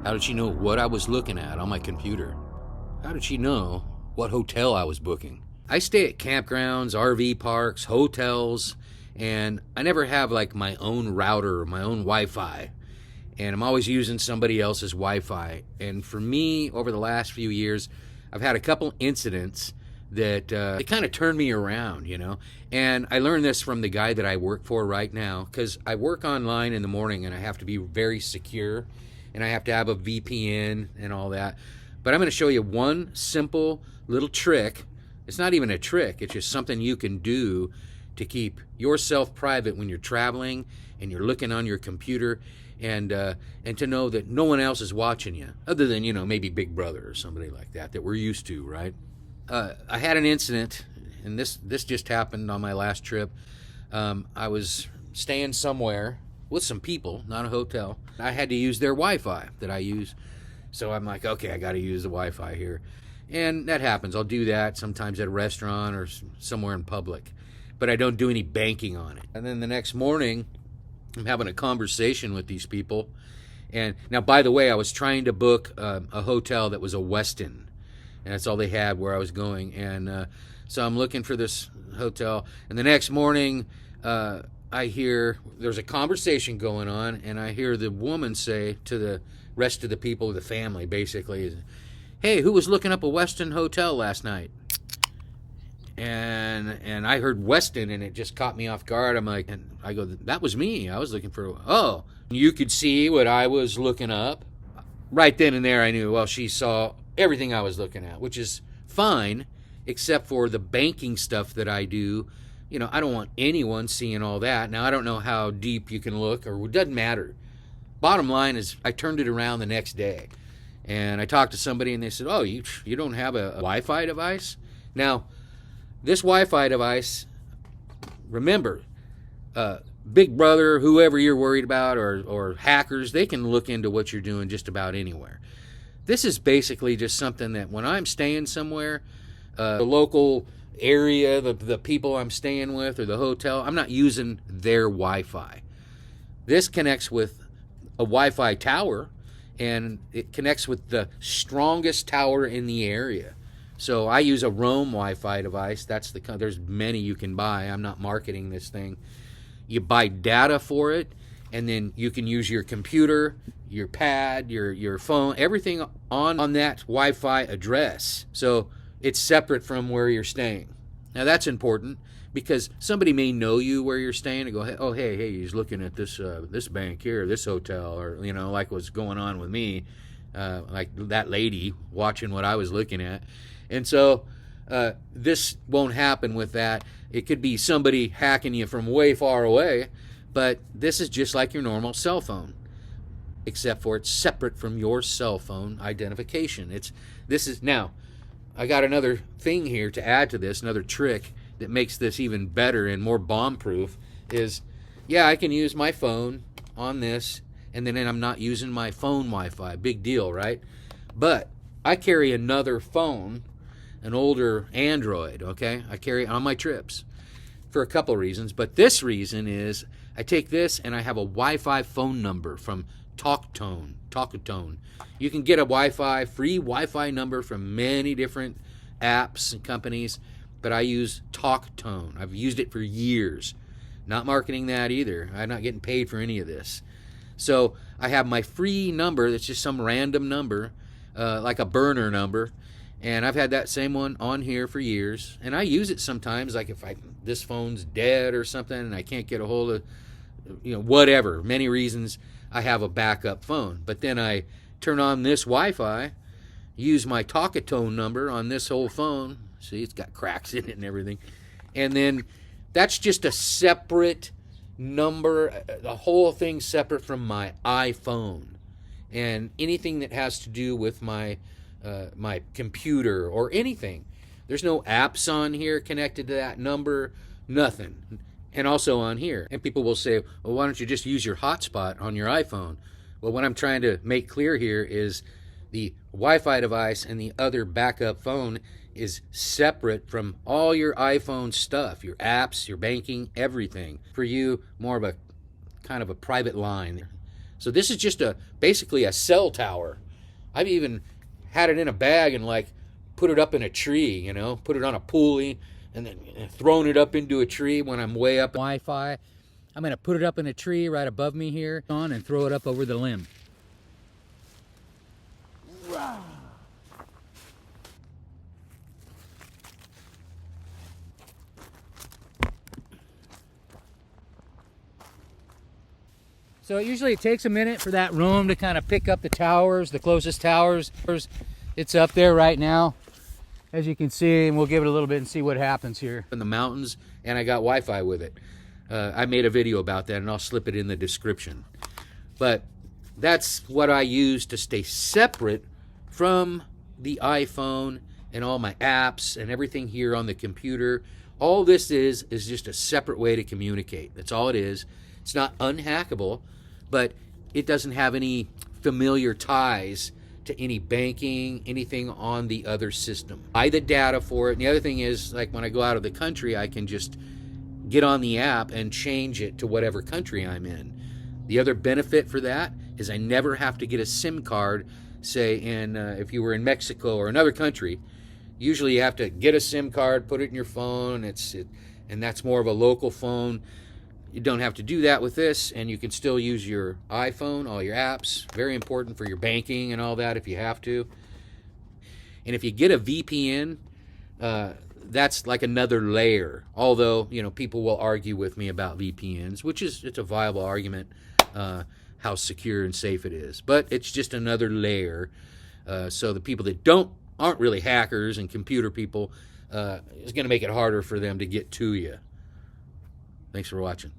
How did she know what I was looking at on my computer? How did she know what hotel I was booking? I stay at campgrounds, RV parks, hotels, and I never have like my own router or my own Wi-Fi. And I'm always using somebody else's Wi-Fi. And for me, over the last few years, I've had a couple incidents that it kind of turned me around, you know. And I learned this from the guy that I work for right now, because I work online in the morning and I have to be very secure and I have to have a VPN and all that. But I'm going to show you one simple little trick. It's not even a trick, it's just something you can do to keep yourself private when you're traveling and you're looking on your computer, and to know that no one else is watching you, other than, you know, maybe Big Brother or somebody like that we're used to, right? I had an incident, and this just happened on my last trip. I was staying somewhere with some people, not a hotel. I had to use their Wi-Fi that I use. So I'm like, okay, I got to use the Wi-Fi here. And that happens. I'll do that sometimes at a restaurant or somewhere in public. But I don't do any banking on it. And then the next morning, I'm having a conversation with these people. And now, by the way, I was trying to book a hotel that was a Westin. And that's all they had where I was going. And so I'm looking for this hotel. And the next morning, I hear there's a conversation going on. And I hear the woman say to the rest of the people, the family, basically, hey, who was looking up a Westin hotel last night? And I heard Westin, and it just caught me off guard. I'm like, and I go, that was me. I was looking for, oh, you could see what I was looking up. Right then and there, I knew, well, she saw everything I was looking at, which is fine, except for the banking stuff that I do. You know, I don't want anyone seeing all that. Now, I don't know how deep you can look, or it doesn't matter. Bottom line is, I turned it around the next day, and I talked to somebody, and they said, oh, you don't have a Wi-Fi device? Now, this Wi-Fi device, remember, Big Brother, whoever you're worried about, or hackers, they can look into what you're doing just about anywhere. This is basically just something that when I'm staying somewhere, the local area, the people I'm staying with, or the hotel, I'm not using their Wi-Fi. This connects with a Wi-Fi tower, and it connects with the strongest tower in the area. So I use a Roam Wi-Fi device. There's many you can buy. I'm not marketing this thing. You buy data for it, and then you can use your computer, your pad, your phone, everything on that Wi-Fi address. So it's separate from where you're staying. Now that's important, because somebody may know you where you're staying and go, oh, hey, he's looking at this bank here, this hotel, or, you know, like what's going on with me, like that lady watching what I was looking at. And so this won't happen with that. It could be somebody hacking you from way far away, but this is just like your normal cell phone, except for it's separate from your cell phone identification. Now, I got another thing here to add to this, another trick that makes this even better and more bomb-proof is, yeah, I can use my phone on this, and then I'm not using my phone Wi-Fi. Big deal, right? But I carry another phone, an older Android, okay? I carry it on my trips for a couple reasons, but this reason is I take this and I have a Wi-Fi phone number from Tectonic. You can get a free Wi-Fi number from many different apps and companies, but I use Tectonic. I've used it for years. Not marketing that either. I'm not getting paid for any of this. So I have my free number that's just some random number, like a burner number, and I've had that same one on here for years, and I use it sometimes, like if this phone's dead or something and I can't get a hold of, whatever, many reasons, I have a backup phone. But then I turn on this Wi-Fi, use my Tectonic number on this whole phone. See, it's got cracks in it and everything. And then that's just a separate number, the whole thing separate from my iPhone. And anything that has to do with my computer or anything. There's no apps on here connected to that number, nothing. And also on here. And people will say, well, why don't you just use your hotspot on your iPhone? Well, what I'm trying to make clear here is the Wi-Fi device and the other backup phone is separate from all your iPhone stuff, your apps, your banking, everything. For you, more of a kind of a private line. So this is just basically a cell tower. I've even had it in a bag and like put it up in a tree, you know, put it on a pulley and then thrown it up into a tree when I'm way up. Wi-Fi. I'm going to put it up in a tree right above me here and throw it up over the limb. So usually it takes a minute for that room to kind of pick up the towers, the closest towers. It's up there right now, as you can see, and we'll give it a little bit and see what happens here. In the mountains, and I got Wi-Fi with it. I made a video about that, and I'll slip it in the description. But that's what I use to stay separate from the iPhone and all my apps and everything here on the computer. All this is just a separate way to communicate. That's all it is. It's not unhackable, but it doesn't have any familiar ties to any banking, anything on the other system. Buy the data for it. And the other thing is, like when I go out of the country, I can just get on the app and change it to whatever country I'm in. The other benefit for that is I never have to get a SIM card, say if you were in Mexico or another country. Usually you have to get a SIM card, put it in your phone, and that's more of a local phone. You don't have to do that with this, and you can still use your iPhone, all your apps. Very important for your banking and all that if you have to. And if you get a VPN, that's like another layer. Although, you know, people will argue with me about VPNs, it's a viable argument how secure and safe it is. But it's just another layer. So the people that aren't really hackers and computer people, it's going to make it harder for them to get to you. Thanks for watching.